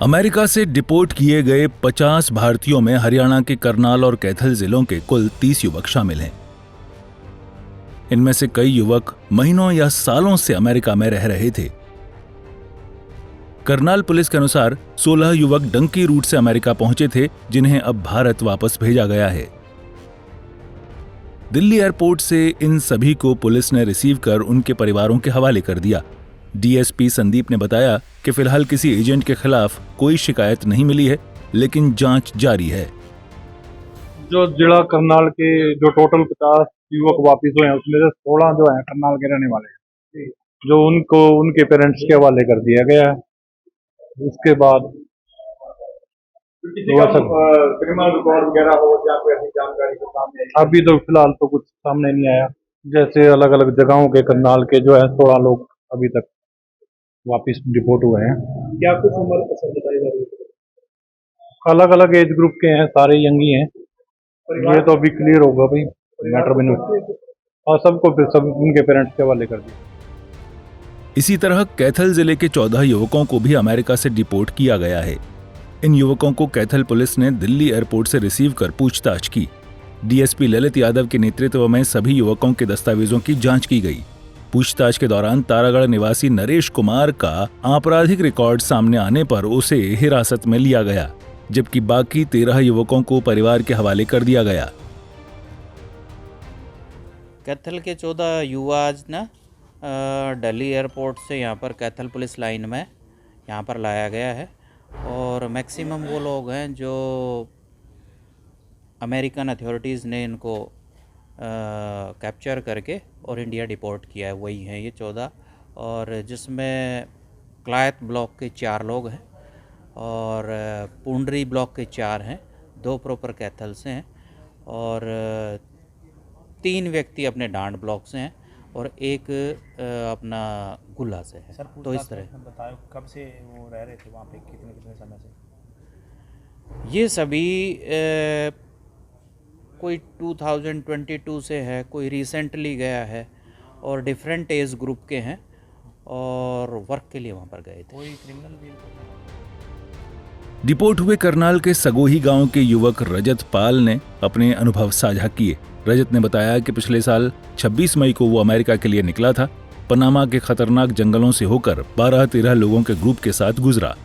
America से deport किए गए 50 भारतीयों में हरियाणा के करनाल और कैथल जिलों के कुल 30 युवक शामिल हैं। इनमें से कई युवक महीनों या सालों से अमेरिका में रह रहे थे। करनाल पुलिस के अनुसार 16 युवक डंकी रूट से अमेरिका पहुंचे थे, जिन्हें अब भारत वापस भेजा गया है। दिल्ली एयरपोर्ट से इन सभी को पुलिस ने रिसीव कर उनके परिवारों के हवाले कर दिया। डीएसपी संदीप ने बताया कि फिलहाल किसी एजेंट के खिलाफ कोई शिकायत नहीं मिली है, लेकिन जांच जारी है। जो जिला करनाल के जो टोटल 50 युवक वापिस हुए हैं, उसमें से 16 जो हैं करनाल के रहने वाले हैं, जो उनको उनके पेरेंट्स के हवाले कर दिया गया है। उसके बाद क्रिमिनल रिकॉर्ड वगैरह हो या कोई ऐसी जानकारी तो सामने अभी तो फिलहाल तो कुछ सामने नहीं आया। जैसे अलग अलग जगहों के करनाल के जो है 16 लोग अभी तक वापिस रिपोर्ट हुए हैं। क्या कुछ उम्र पसंद बताई जा रही है? अलग अलग एज ग्रुप के हैं, सारे यंग ही हैं। ये तो अभी क्लियर होगा भाई मैटर में, और सबको फिर सब उनके पेरेंट्स के हवाले कर दिया। इसी तरह कैथल जिले के 14 युवकों को भी अमेरिका से डिपोर्ट किया गया है। इन युवकों को कैथल पुलिस ने दिल्ली एयरपोर्ट से रिसीव कर पूछताछ की। डीएसपी ललित यादव के नेतृत्व में सभी युवकों के दस्तावेजों की जांच की गई। पूछताछ के दौरान तारागढ़ निवासी नरेश कुमार का आपराधिक रिकॉर्ड सामने आने पर उसे हिरासत में लिया गया, जबकि बाकी 13 युवकों को परिवार के हवाले कर दिया गया। कैथल के 14 युवा आज ना दिल्ली एयरपोर्ट से यहाँ पर कैथल पुलिस लाइन में यहाँ पर लाया गया है, और मैक्सिमम वो लोग हैं जो अमेरिकन अथॉरिटीज़ ने इनको कैप्चर करके और इंडिया डिपोर्ट किया है, वही हैं ये 14। और जिसमें क्लायत ब्लॉक के 4 लोग हैं और पुंडरी ब्लॉक के 4 हैं, 2 प्रॉपर कैथल से हैं और 3 व्यक्ति अपने डांड ब्लॉक से हैं और एक अपना गुल्ला से है। तो इस तरह बताओ कब से वो रह रहे थे वहाँ पे, कितने समय से? ये सभी कोई 2022 से है, कोई रिसेंटली गया है और डिफरेंट एज ग्रुप के हैं और वर्क के लिए वहाँ पर गए थे। कोई क्रिमिनल भी? डिपोर्ट हुए करनाल के सगोही गांव के युवक रजत पाल ने अपने अनुभव साझा किए। रजत ने बताया कि पिछले साल 26 मई को वो अमेरिका के लिए निकला था। पनामा के खतरनाक जंगलों से होकर 12-13 लोगों के ग्रुप के साथ गुजरा।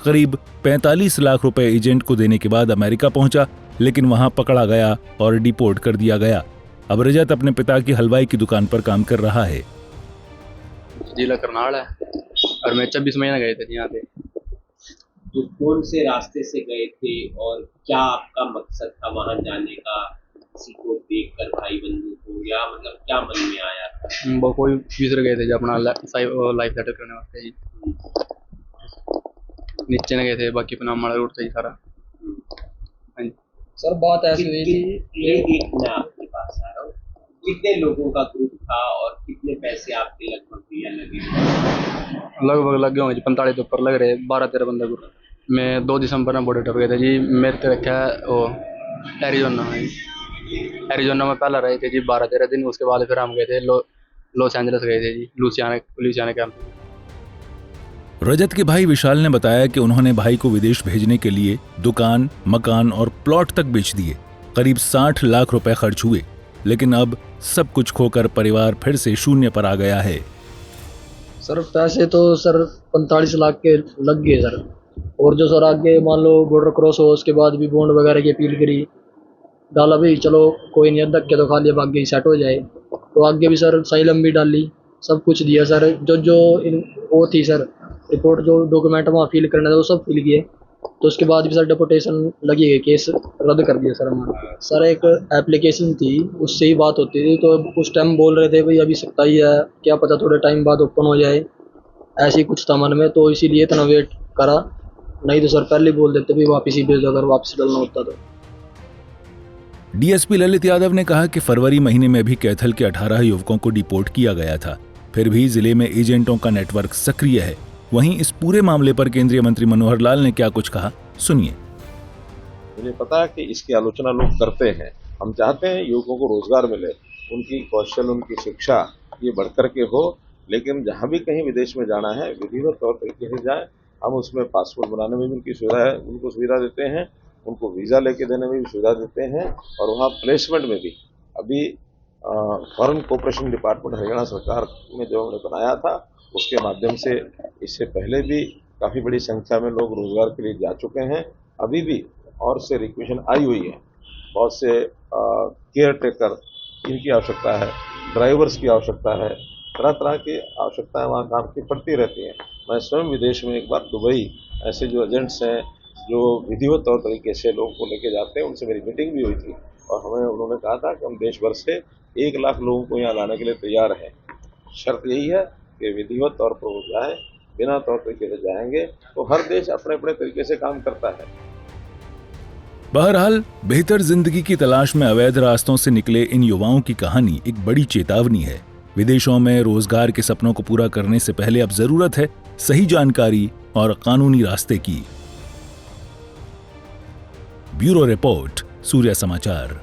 करीब 45 लाख रुपए एजेंट को देने के बाद अमेरिका पहुंचा, लेकिन वहां पकड़ा गया और डिपोर्ट कर दिया गया। अब रजत अपने पिता की हलवाई की दुकान पर काम कर रहा है। जिला करनाल है और मैं 26 महीने गए थे यहाँ पे। तो कौन से रास्ते से गए थे और क्या आपका मकसद था वहां जाने का? किसी को देखकर भाई बंधु को, या मतलब क्या मन में आया था? वो कोई दूसरे गए थे जो अपना लाइफ सेटल करने वास्ते जी। नीचे न गए थे, बाकी अपना हमारा रूट था सारा। सर बात ऐसी हुई कि एक मैं आपके पास आ रहा हूँ, कितने लोगों का ग्रुप था और कितने पैसे आपके लगभग दिया लगे? लगभग लगे होंगे जी 45 के ऊपर लग रहे, 12-13 बंदा ग्रुप। मैं 2 दिसंबर में बॉर्डर टप गया था जी। मेरे को रखा वो एरिजोना में पहला रहे थे जी 12-13 दिन। उसके बाद फिर हम गए थे लॉस एंजलिस गए थे जी, लुसियाना कैंप। रजत के भाई विशाल ने बताया कि उन्होंने भाई को विदेश भेजने के लिए दुकान, मकान और प्लॉट तक बेच दिए। करीब 60 लाख रुपए खर्च हुए, लेकिन अब सब कुछ खोकर परिवार फिर से शून्य पर आ गया है। सर पैसे तो सर 45 लाख के लग गए सर। और जो सर आगे मान लो बॉर्डर क्रॉस हो, उसके बाद भी बॉन्ड वगैरह की अपील करी, डाला भाई चलो कोई नहीं, अदक के तो खा लिया, आगे सेट हो जाए। तो आगे भी सर साइलम भी डाली, सब कुछ दिया सर। जो वो थी सर रिपोर्ट, जो डॉक्यूमेंट वहाँ फिल करना था वो सब फिल किए। तो उसके बाद भी सर डिपोर्टेशन लगी गई, केस रद्द कर दिया सर हमारा। सर एक एप्लीकेशन थी, उससे ही बात होती थी। तो उस टाइम बोल रहे थे भाई अभी सकता ही है, क्या पता थोड़े टाइम बाद ओपन हो जाए, ऐसे ही कुछ था मन में। तो इसीलिए इतना वेट करा, नहीं तो सर पहले बोल देते भी वापस ही भेजो अगर वापस डलना होता तो। डीएसपी ललित यादव ने कहा कि फरवरी महीने में भी कैथल के 18 युवकों को डिपोर्ट किया गया था। फिर भी जिले में एजेंटों का नेटवर्क सक्रिय है। वहीं इस पूरे मामले पर केंद्रीय मंत्री मनोहर लाल ने क्या कुछ कहा, सुनिए। मुझे पता है कि इसकी आलोचना लोग करते हैं। हम चाहते हैं युवकों को रोजगार मिले, उनकी कौशल, उनकी शिक्षा ये बढ़कर के हो। लेकिन जहाँ भी कहीं विदेश में जाना है विधिवत तौर तरीके से जाए, हम उसमें पासपोर्ट बनाने में भी उनकी सुविधा है, उनको सुविधा देते हैं, उनको वीज़ा लेके देने में भी सुविधा देते हैं, और वहाँ प्लेसमेंट में भी अभी फॉरेन कोऑपरेशन डिपार्टमेंट हरियाणा सरकार ने जो हमने बनाया था उसके माध्यम से इससे पहले भी काफ़ी बड़ी संख्या में लोग रोजगार के लिए जा चुके हैं। अभी भी और से रिक्वेशन आई हुई है, बहुत से केयर टेकर इनकी आवश्यकता है, ड्राइवर्स की आवश्यकता है, तरह तरह की आवश्यकताएं वहाँ काम की पड़ती रहती हैं। मैं स्वयं विदेश में एक बार दुबई ऐसे जो एजेंट्स हैं जो विधिवत तौर तरीके से लोगों को लेके जाते हैं, उनसे मेरी मीटिंग भी हुई थी और हमें उन्होंने कहा था कि हम देश भर से 1 लाख लोगों को यहाँ लाने के लिए तैयार हैं। शर्त यही है कि विधिवत तौर पर वो जाए, बिना तौर तरीके से जाएंगे तो हर देश अपने अपने तरीके से काम करता है। बहरहाल बेहतर जिंदगी की तलाश में अवैध रास्तों से निकले इन युवाओं की कहानी एक बड़ी चेतावनी है। विदेशों में रोजगार के सपनों को पूरा करने से पहले अब जरूरत है सही जानकारी और कानूनी रास्ते की। ब्यूरो रिपोर्ट, सूर्य समाचार।